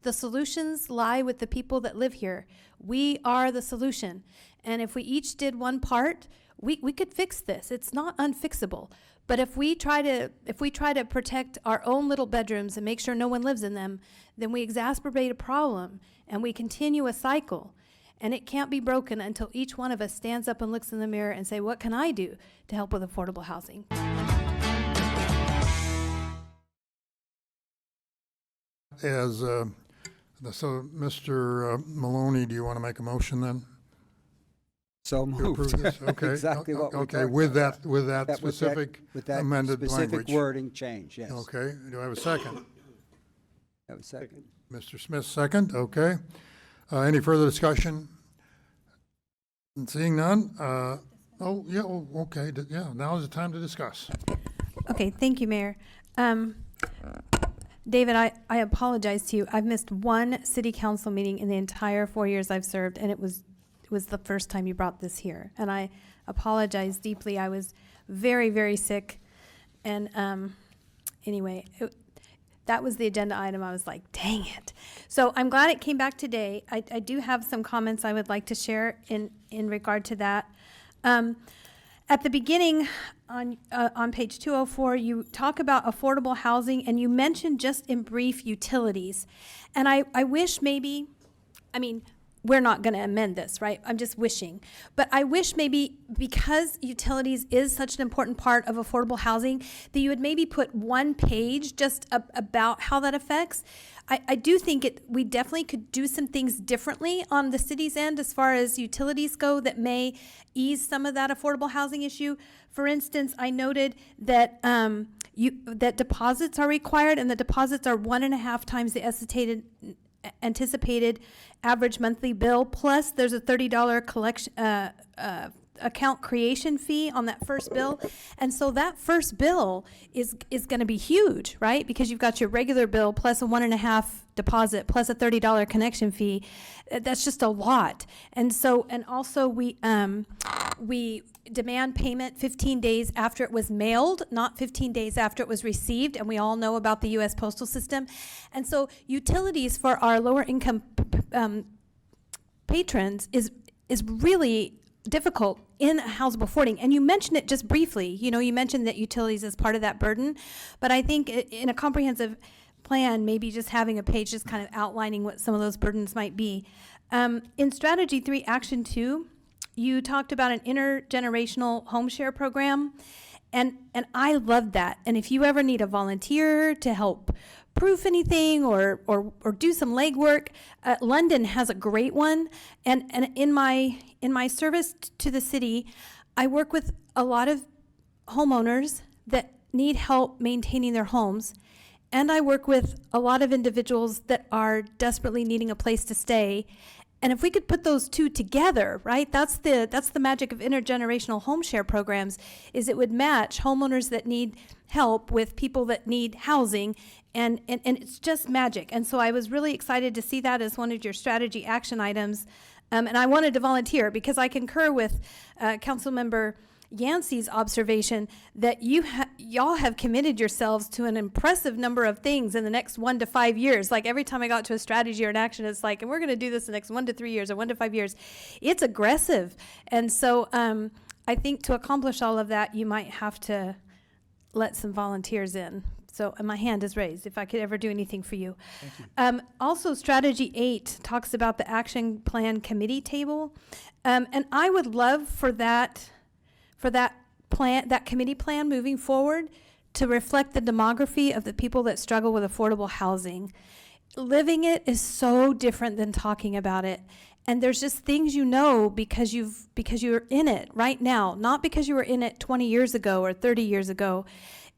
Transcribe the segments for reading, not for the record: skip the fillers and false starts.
The solutions lie with the people that live here. We are the solution. And if we each did one part, we could fix this. It's not unfixable. But if we try to protect our own little bedrooms and make sure no one lives in them, then we exacerbate a problem and we continue a cycle. And it can't be broken until each one of us stands up and looks in the mirror and say, what can I do to help with affordable housing? So Mr. Maloney, do you want to make a motion then? So To moved. approve this? Okay. Exactly what we Okay, talked with about. that specific with that amended specific language. wording change, yes. Okay, do I have a second? Have a second. Mr. Smith, second, okay. Any further discussion? Seeing none, okay, now is the time to discuss. Okay, thank you, Mayor. David, I apologize to you. I've missed one city council meeting in the entire 4 years I've served, and it was the first time you brought this here. And I apologize deeply. I was very, very sick. And anyway, that was the agenda item. I was like, dang it. So I'm glad it came back today. I do have some comments I would like to share in regard to that. At the beginning, on page 204, you talk about affordable housing, and you mentioned just in brief utilities. And I wish maybe, we're not going to amend this, right? I'm just wishing. But I wish maybe, because utilities is such an important part of affordable housing, that you would maybe put one page just about how that affects. I do think we definitely could do some things differently on the city's end as far as utilities go that may ease some of that affordable housing issue. For instance, I noted that that deposits are required, and the deposits are 1.5 times the anticipated average monthly bill, plus there's a $30 collection account creation fee on that first bill. And so that first bill is going to be huge, right? Because you've got your regular bill plus a 1.5 deposit plus a $30 connection fee. That's just a lot. And so, and also we demand payment 15 days after it was mailed, not 15 days after it was received. And we all know about the U.S. postal system. And so utilities for our lower income patrons is really difficult in housable affording. And you mentioned it just briefly. You mentioned that utilities is part of that burden. But I think in a comprehensive plan, maybe just having a page just kind of outlining what some of those burdens might be. In Strategy 3, Action 2, you talked about an intergenerational home share program. And I love that. And if you ever need a volunteer to help proof anything or do some legwork, London has a great one. And in my service to the city, I work with a lot of homeowners that need help maintaining their homes. And I work with a lot of individuals that are desperately needing a place to stay. And if we could put those two together, right, that's the magic of intergenerational home share programs, is it would match homeowners that need help with people that need housing, and it's just magic. And so I was really excited to see that as one of your strategy action items. And I wanted to volunteer because I concur with Councilmember Yancey's observation that y'all have committed yourselves to an impressive number of things in the next 1 to 5 years. Like every time I got to a strategy or an action, it's like, and we're going to do this the next 1 to 3 years or 1 to 5 years. It's aggressive. And so I think to accomplish all of that, you might have to let some volunteers in. So my hand is raised if I could ever do anything for you. Thank you. Also, Strategy 8 talks about the action plan committee table. And I would love for that committee plan moving forward to reflect the demography of the people that struggle with affordable housing. Living it is so different than talking about it. And there's just things because you're in it right now, not because you were in it 20 years ago or 30 years ago.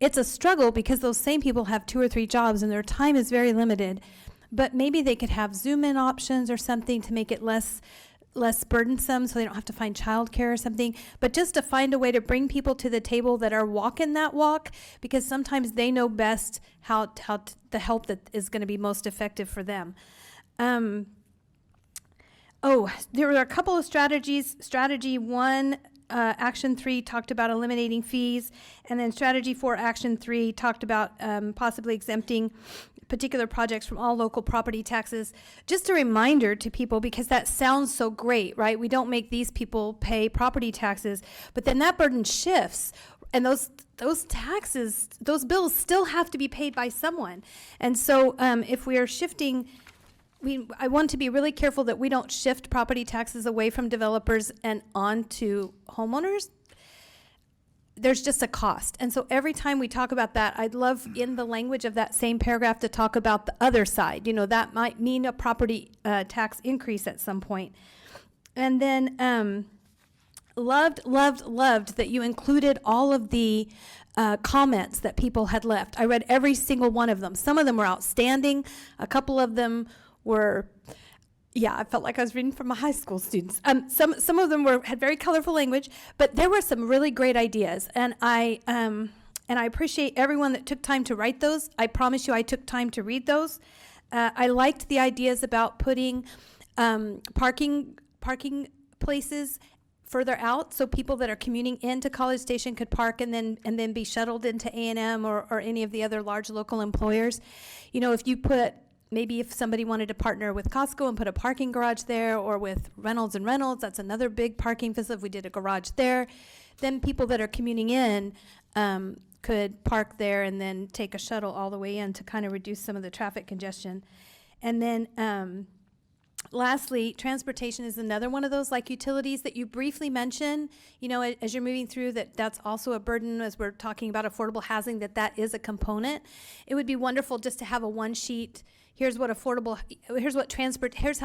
It's a struggle because those same people have 2 or 3 jobs and their time is very limited. But maybe they could have Zoom-in options or something to make it less burdensome, so they don't have to find childcare or something, but just to find a way to bring people to the table that are walking that walk, because sometimes they know best how the help that is going to be most effective for them. There were a couple of strategies. Strategy 1 Action 3 talked about eliminating fees, and then Strategy 4, Action 3 talked about possibly exempting particular projects from all local property taxes. Just a reminder to people, because that sounds so great, right? We don't make these people pay property taxes, but then that burden shifts, and those taxes, those bills still have to be paid by someone. And so if we are shifting, I want to be really careful that we don't shift property taxes away from developers and onto homeowners. There's just a cost. And so every time we talk about that, I'd love in the language of that same paragraph to talk about the other side. You know, that might mean a property tax increase at some point. And then loved that you included all of the comments that people had left. I read every single one of them. Some of them were outstanding. A couple of them were, yeah, I felt like I was reading from my high school students. Some of them had very colorful language, but there were some really great ideas, and I appreciate everyone that took time to write those. I promise you, I took time to read those. I liked the ideas about putting parking places further out, so people that are commuting into College Station could park and then be shuttled into A&M or any of the other large local employers. You know, maybe if somebody wanted to partner with Costco and put a parking garage there, or with Reynolds and Reynolds, that's another big parking facility. If we did a garage there, then people that are commuting in could park there and then take a shuttle all the way in to kind of reduce some of the traffic congestion. And then lastly, transportation is another one of those, like utilities, that you briefly mention, you know, as you're moving through, that's also a burden as we're talking about affordable housing, that is a component. It would be wonderful just to have a one sheet. Here's how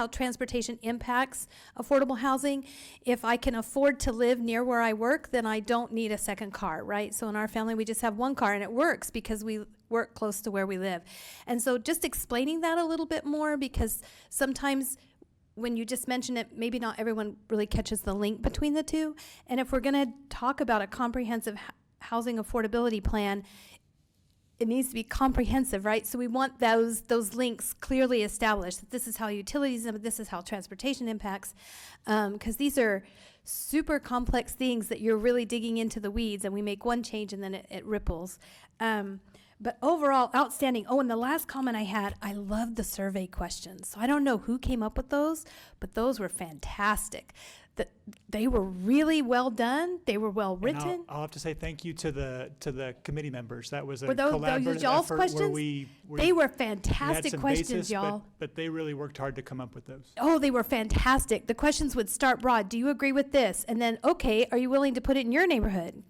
transportation impacts affordable housing. If I can afford to live near where I work, then I don't need a second car, right? So in our family, we just have one car, and it works because we work close to where we live. And so just explaining that a little bit more, because sometimes when you just mention it, maybe not everyone really catches the link between the two. And if we're going to talk about a comprehensive housing affordability plan, it needs to be comprehensive, right? So we want those links clearly established, that this is how utilities, and this is how transportation impacts, because these are super complex things that you're really digging into the weeds, and we make one change and then it ripples. But overall, outstanding. Oh, and the last comment I had, I loved the survey questions. So I don't know who came up with those, but those were fantastic. They were really well done. They were well written. And I'll have to say thank you to the committee members. That was a Were those collaborative y'all's effort questions? where They were we had fantastic some questions, basis, y'all. but they really worked hard to come up with those. Oh, they were fantastic. The questions would start broad. Do you agree with this? And then, okay, are you willing to put it in your neighborhood?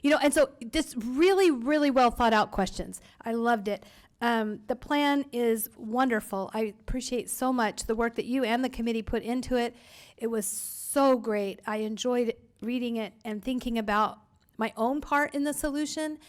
You know, and so this really, really well thought out questions. I loved it. The plan is wonderful. I appreciate so much the work that you and the committee put into it. It was so great. I enjoyed reading it and thinking about my own part in the solution.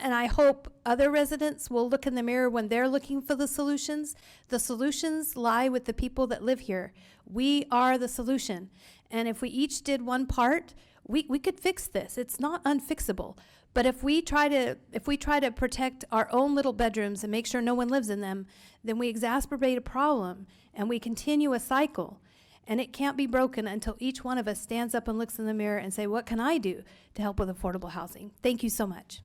And I hope other residents will look in the mirror when they're looking for the solutions. The solutions lie with the people that live here. We are the solution. And if we each did one part, we could fix this. It's not unfixable. But if we try to protect our own little bedrooms and make sure no one lives in them, then we exacerbate a problem and we continue a cycle. And it can't be broken until each one of us stands up and looks in the mirror and say, what can I do to help with affordable housing? Thank you so much.